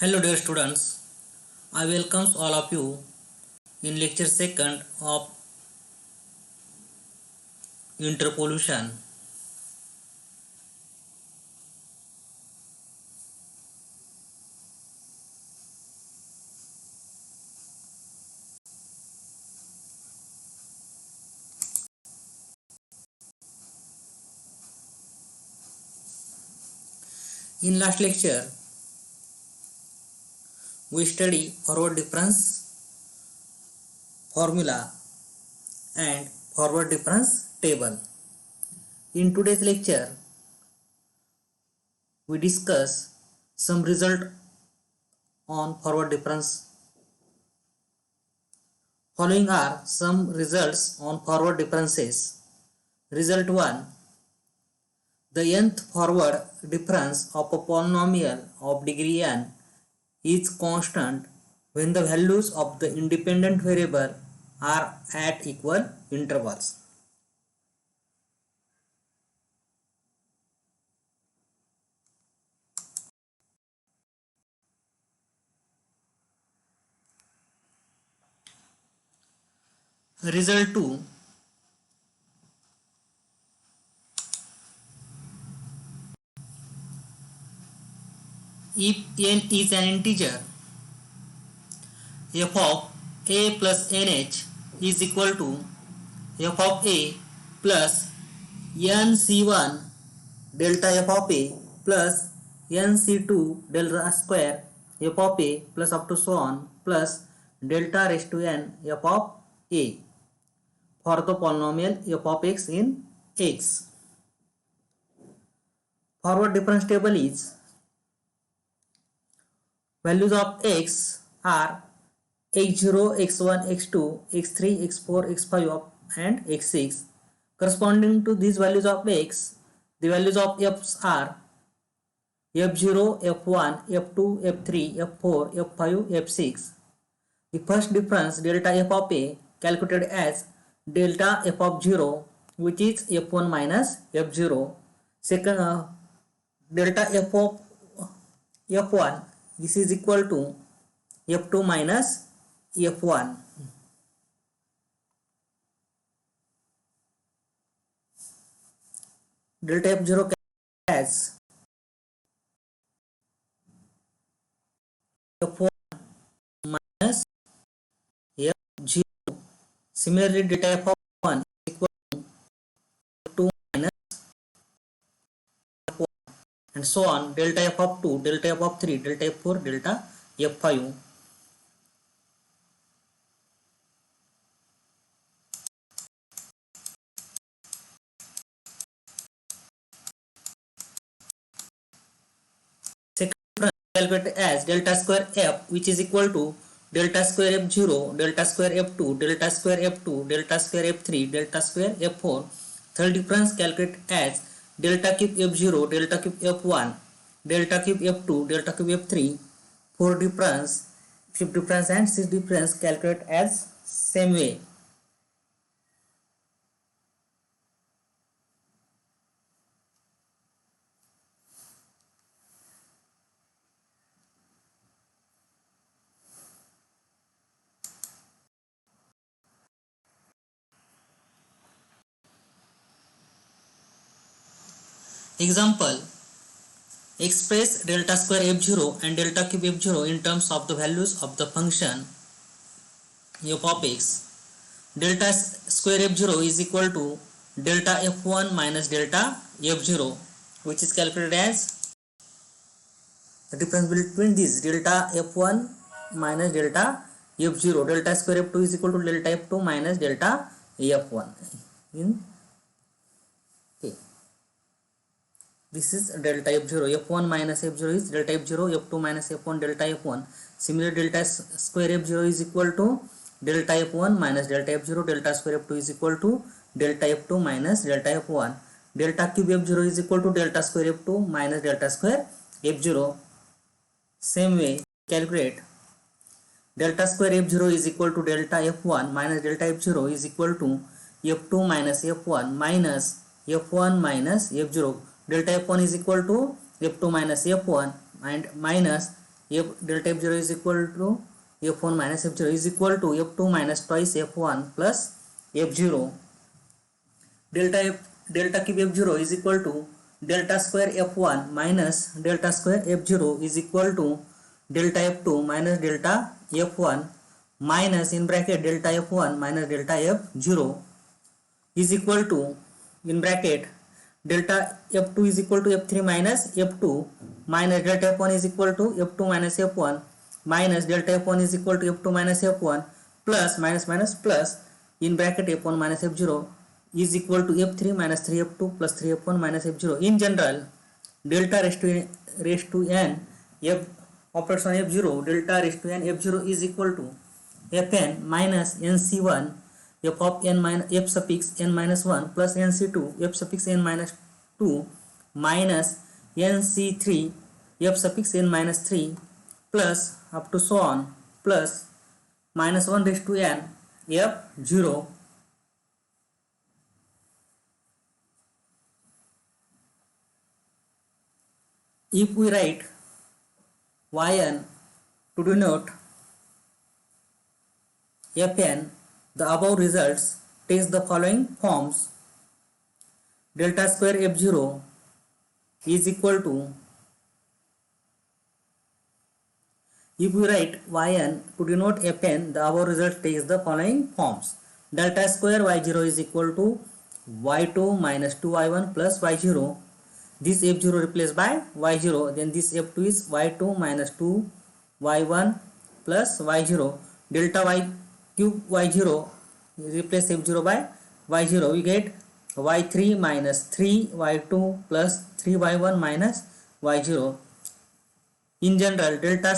Hello dear students, I welcome all of you in lecture second of interpolation. In last lecture, we study forward difference formula and forward difference table. In today's lecture, we discuss some result on forward difference. Following are some results on forward differences. Result 1. The nth forward difference of a polynomial of degree n is constant when the values of the independent variable are at equal intervals. Result 2. If n is an integer, f of a plus nh is equal to f of a plus nc1 delta f of a plus nc2 delta square f of a plus up to so on plus delta raised to n f of a for the polynomial f of x in x. Forward difference table is values of x are x0, x1, x2, x3, x4, x5 and x6. Corresponding to these values of x, the values of f's are f0, f1, f2, f3, f4, f5, f6. The first difference delta f of a calculated as delta f of 0, which is f1 minus f0. Second, delta f of f1, this is equal to f2 minus f1. Delta f0 as f1 minus f0. Similarly, delta f of 1 is equal to f2 minus f1 and so on. Delta f of 2, delta f of 3, delta f4, delta f5. Calculate as delta square f, which is equal to delta square f0, delta square f2, delta square f2, delta square f3, delta square f4. Third difference calculate as delta cube f0, delta cube f1, delta cube f2, delta cube f3. Fourth difference, fifth difference and sixth difference calculate as same way. Example, express delta square f0 and delta cube f0 in terms of the values of the function f of x. Delta square f0 is equal to delta f1 minus delta f0, which is calculated as the difference between this delta f1 minus delta f0. Delta square f2 is equal to delta f2 minus delta f1 in this is delta f0. f1 minus f0 is delta f0, f2 minus f1 delta f1. Similarly, delta square f0 is equal to delta f1 minus delta f0. Delta square f2 is equal to delta f2 minus delta f1. Delta cube f0 is equal to delta square f2 minus delta square f0. Same way, calculate delta square f0 is equal to delta f1 minus delta f0 is equal to f2 minus f1 minus f1 minus f0. Delta f1 is equal to f2 minus f1 and minus f delta f0 is equal to f1 minus f0 is equal to f2 minus twice f1 plus f0. Delta cube f0 is equal to delta square f1 minus delta square f0 is equal to delta f2 minus delta f1 minus in bracket delta f1 minus delta f0 is equal to in bracket delta f2 is equal to f3 minus f2 minus delta f1 is equal to f2 minus f1 minus delta f1 is equal to f2 minus f1 plus minus minus plus in bracket f1 minus f0 is equal to f3 minus 3f2 plus 3f1 minus f0. In general, delta raised to n f operates on f0, delta raised to n f0 is equal to fn minus nc1 f of n minus f suffix n minus 1 plus nc2 f suffix n minus 2 minus nc3 f suffix n minus 3 plus up to so on plus minus 1 raised to n f0. If we write yn to denote fn, the above results takes the following forms. Delta square f0 is equal to, if we write yn to denote fn, the above result takes the following forms. Delta square y0 is equal to y2 minus 2y1 plus y0. This f0 replaced by y0, then this f2 is y2 minus 2y1 plus y0. Delta y cube y0 replace f0 by y0, we get y3 minus 3y2 plus 3y1 minus y0. In general, delta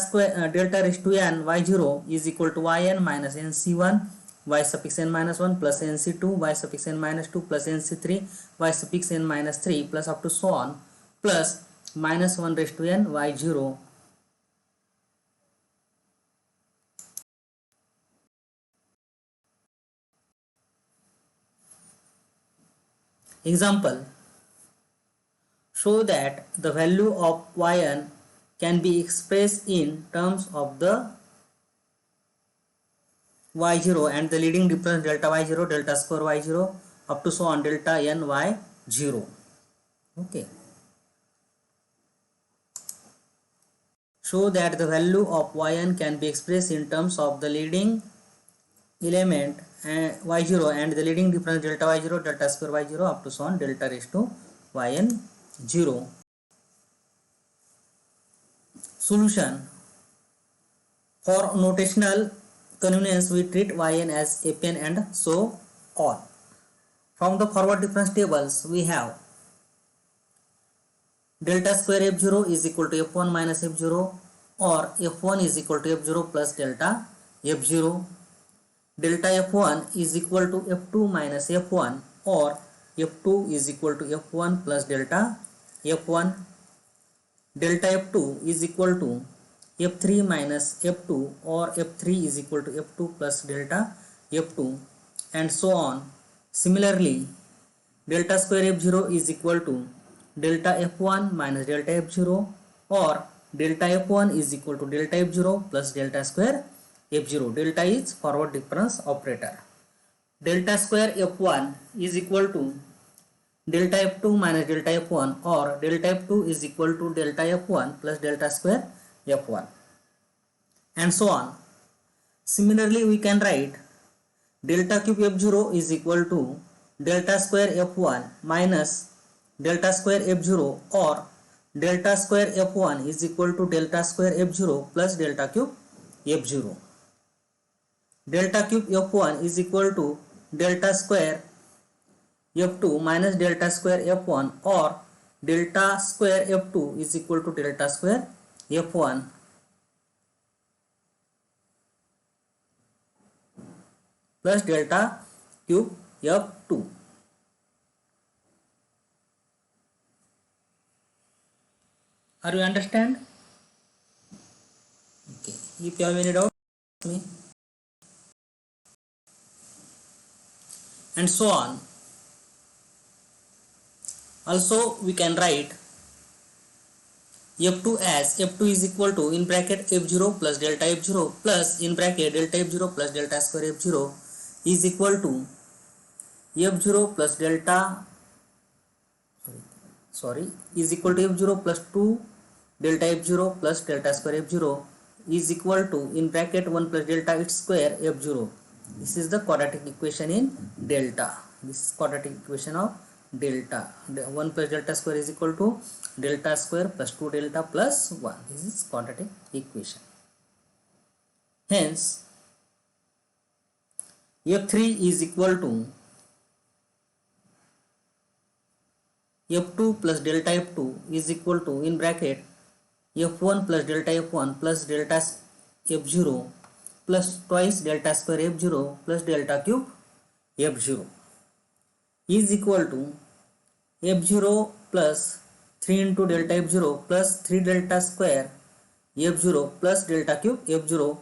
raised to n y0 is equal to yn minus nc1 y suffix n minus 1 plus nc2 y suffix n minus 2 plus nc3 y suffix n minus 3 plus up to so on plus minus 1 raised to n y0. Example: show that the value of yn can be expressed in terms of the y0 and the leading difference delta y0, delta square y0 up to so on delta n y0. Okay. Show that the value of yn can be expressed in terms of the leading element y0 and the leading difference delta y0, delta square y0 up to so on delta raised to yn0. Solution: for notational convenience, we treat yn as fn and so on. From the forward difference tables, we have delta square f0 is equal to f1 minus f0 or f1 is equal to f0 plus delta f0. Delta f1 is equal to f2 minus f1 or f2 is equal to f1 plus delta f1. Delta f2 is equal to f3 minus f2 or f3 is equal to f2 plus delta f2 and so on. Similarly, delta square f0 is equal to delta f1 minus delta f0 or delta f1 is equal to delta f0 plus delta square f0. Delta is forward difference operator. Delta square f1 is equal to delta f2 minus delta f1 or delta f2 is equal to delta f1 plus delta square f1 and so on. Similarly, we can write delta cube f0 is equal to delta square f1 minus delta square f0 or delta square f1 is equal to delta square f0 plus delta cube f0. Delta cube f1 is equal to delta square f2 minus delta square f1 or delta square f2 is equal to delta square f1 plus delta cube f2. Are you understand? Okay. If you have any doubt, ask me. And so on. Also, we can write f2 as f2 is equal to in bracket f0 plus delta f0 plus in bracket delta f0 plus delta square f0 is equal to f0 plus delta sorry is equal to f0 plus 2 delta f0 plus delta square f0 is equal to in bracket 1 plus delta its square f0. This is the quadratic equation in delta. This is quadratic equation of delta. 1 plus delta square is equal to delta square plus 2 delta plus 1. This is quadratic equation. Hence f3 is equal to f2 plus delta f2 is equal to in bracket f1 plus delta f1 plus delta f0 plus twice delta square f0 plus delta cube f0 is equal to f0 plus 3 into delta f0 plus 3 delta square f0 plus delta cube f0.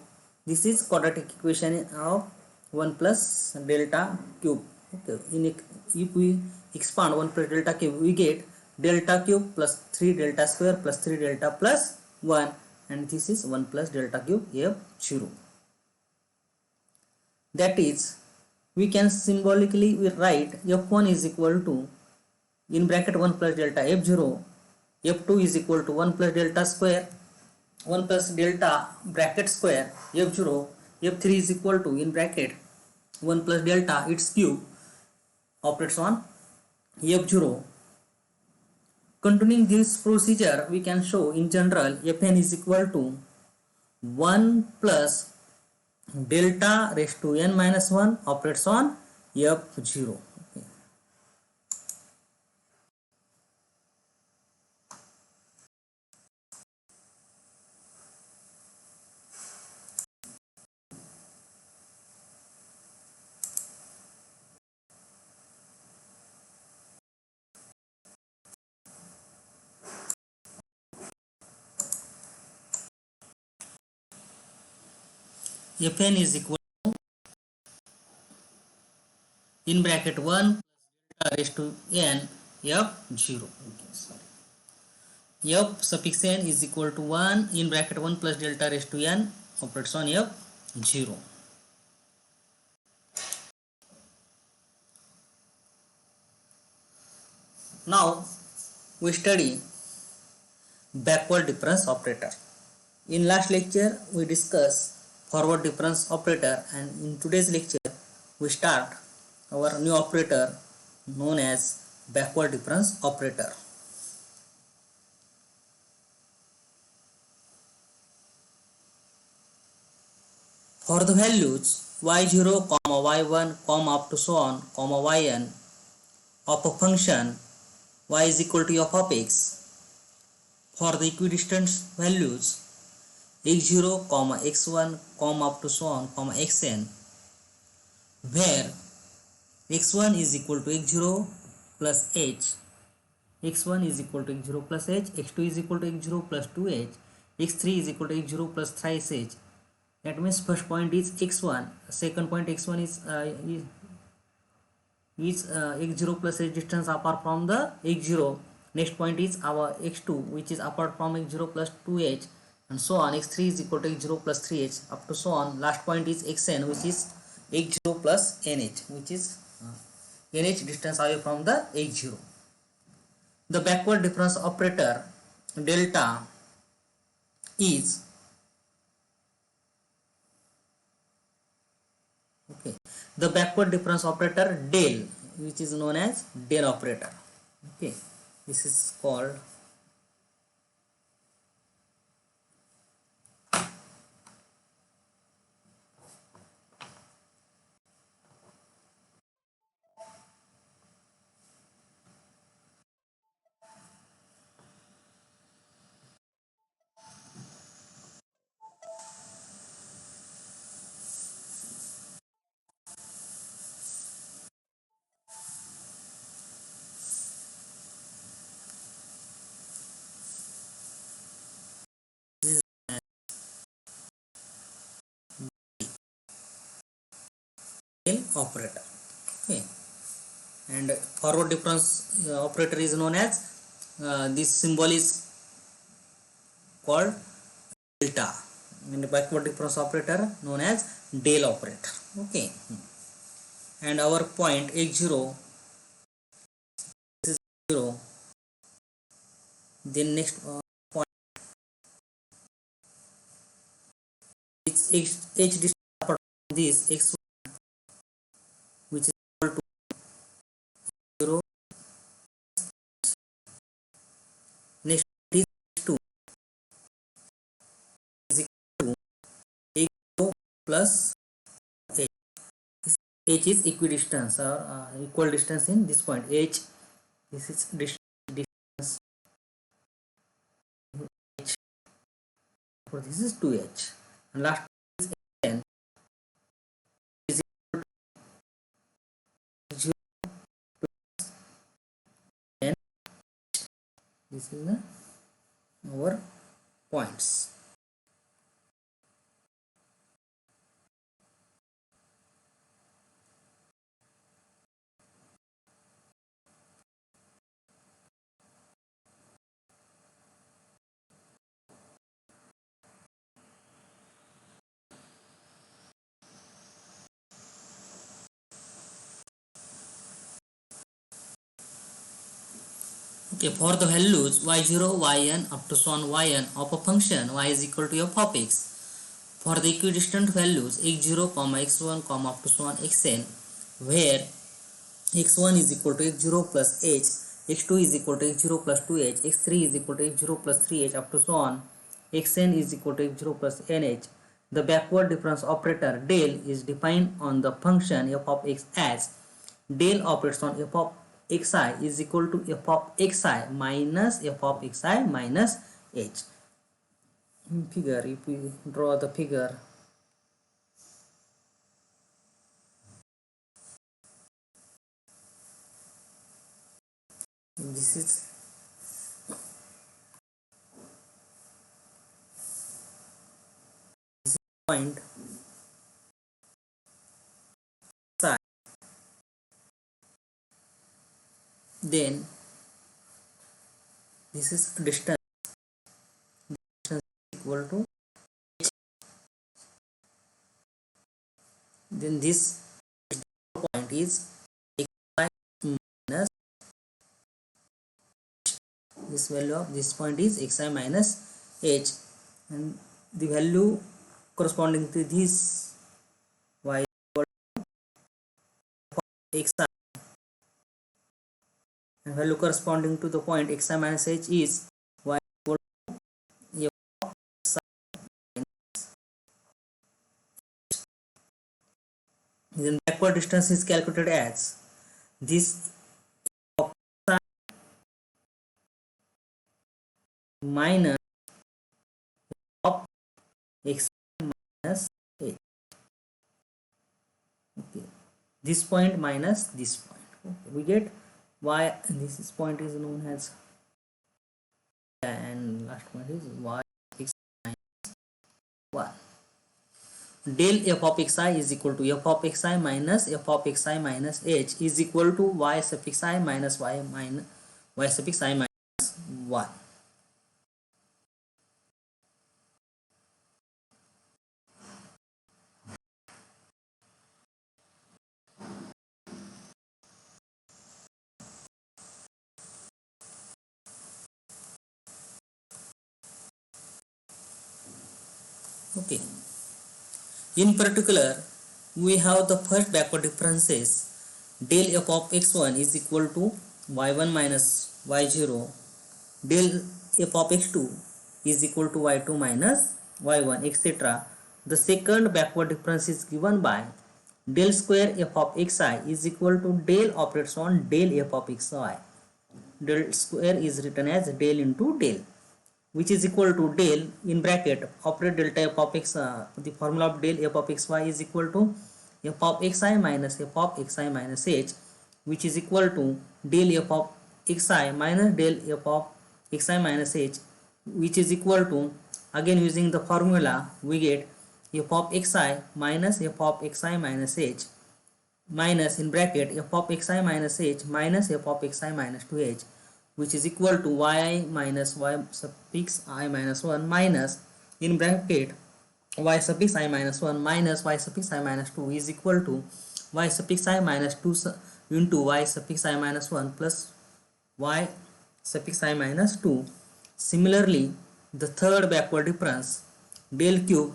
This is quadratic equation of 1 plus delta cube. Okay, if we expand 1 plus delta cube, we get delta cube plus 3 delta square plus 3 delta plus 1, and this is 1 plus delta cube f0. That is, we can symbolically write f1 is equal to in bracket 1 plus delta f0, f2 is equal to 1 plus delta square 1 plus delta bracket square f0, f3 is equal to in bracket 1 plus delta its cube operates on f0. Continuing this procedure, we can show in general fn is equal to 1 plus delta raised to n minus 1 operates on f0. Okay. Fn is equal to in bracket 1 plus delta raised to n f0. Okay, sorry. F suffix n is equal to 1 in bracket 1 plus delta raised to n operates on f0. Now we study backward difference operator. In last lecture we discussed forward difference operator, and in today's lecture we start our new operator known as backward difference operator. For the values y0, y1, up to so on, yn of a function y is equal to f of x, for the equidistant values x0, x1, up to so on, xn, where x1 is equal to x0 plus h, x1 is equal to x0 plus h, x2 is equal to x0 plus 2h, x3 is equal to x0 plus thrice h. That means first point is x1, second point x1 is x0 plus h distance apart from the x0. Next point is our x2, which is apart from x0 plus 2h, and so on. x3 is equal to x0 plus 3h up to so on. Last point is xn, which is x0 plus nh, which is nh distance away from the x0. The backward difference operator delta is the backward difference operator del, which is known as del operator. Okay, this is called del operator. Okay, and forward difference operator is known as this symbol is called delta, and the backward difference operator known as del operator. Okay, and our point x0, this is 0, then next point is h distance apart from this x, which is equal to 0. Next is 2 is equal to x0 plus h. H is equidistance or equal distance in this point. H, this is distance h, for this is 2h, and last is 10 is equal to 0 plus 10. This is our points. Okay, for the values y0, yn up to so on yn of a function y is equal to f of x, for the equidistant values x0, x1, up to so on xn, where x1 is equal to x0 plus h, x2 is equal to x0 plus 2h, x3 is equal to x0 plus 3h, up to so on, xn is equal to x0 plus nh. The backward difference operator del is defined on the function f of x as del operates on f of xi is equal to f of xi minus f of xi minus h. In figure, if we draw the figure, this is point psi, then this is distance equal to h, then this point is xi minus, this value of this point is xi minus h, and the value corresponding to this y equal to xi, and value corresponding to the point xi minus h is y equal to f of xi minus. Then backward distance is calculated as this of xi minus of xi minus h. Okay, this point minus this point. Okay, we get y, this point is known as, and last point is y x minus 1. Del f of xi is equal to f of xi minus f of xi minus h is equal to y suffix I minus y minus y suffix I minus 1. Okay, in particular we have the first backward differences. Del f of x1 is equal to y1 minus y0, del f of x2 is equal to y2 minus y1, etc. The second backward difference is given by del square f of xi is equal to del operates on del f of xy. Del square is written as del into del, which is equal to del in bracket operate delta f of x, the formula of del f of xy is equal to f of xi minus f of xi minus h, which is equal to del f of xi minus del f of xi minus h, which is equal to, again using the formula we get f of xi minus f of xi minus h minus in bracket f of xi minus h minus f of xi minus 2h, which is equal to yi minus y suffix I minus 1 minus in bracket y suffix I minus 1 minus y suffix I minus 2 is equal to y suffix I minus 2 into y suffix I minus 1 plus y suffix I minus 2. Similarly, the third backward difference, del cube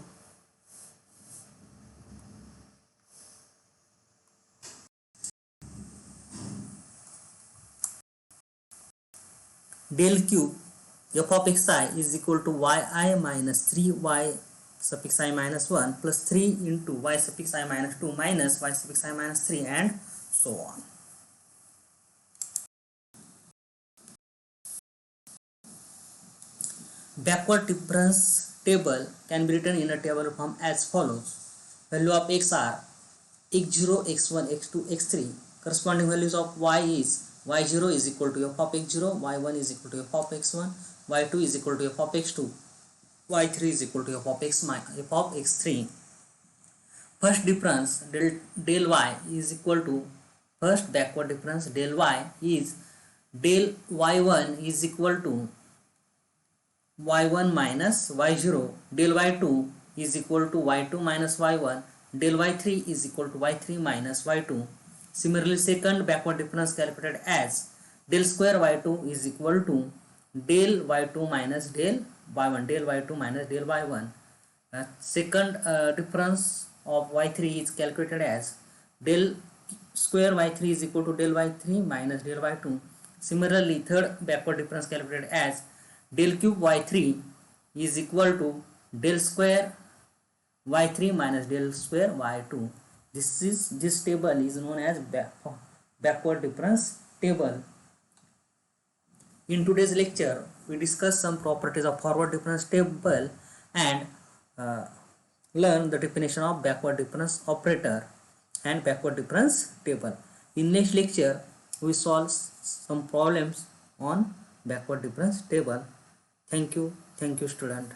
f of xi is equal to yi minus 3y suffix I minus 1 plus 3 into y suffix I minus 2 minus y suffix I minus 3 and so on. Backward difference table can be written in a table form as follows. Value of x are x0, x1, x2, x3. Corresponding values of y is y0 is equal to f of x0, y1 is equal to f of x1, y2 is equal to f of x2, y3 is equal to f of x3. First difference del y is equal to first backward difference del y is del y1 is equal to y1 minus y0, del y2 is equal to y2 minus y1, del y3 is equal to y3 minus y2. Similarly, second backward difference calculated as del square y2 is equal to del y2 minus del y1, del y2 minus del y1. Second difference of y3 is calculated as del square y3 is equal to del y3 minus del y2. Similarly, third backward difference calculated as del cube y3 is equal to del square y3 minus del square y2. This table is known as backward difference table. In today's lecture, we discuss some properties of forward difference table and learn the definition of backward difference operator and backward difference table. In next lecture, we solve some problems on backward difference table. Thank you student.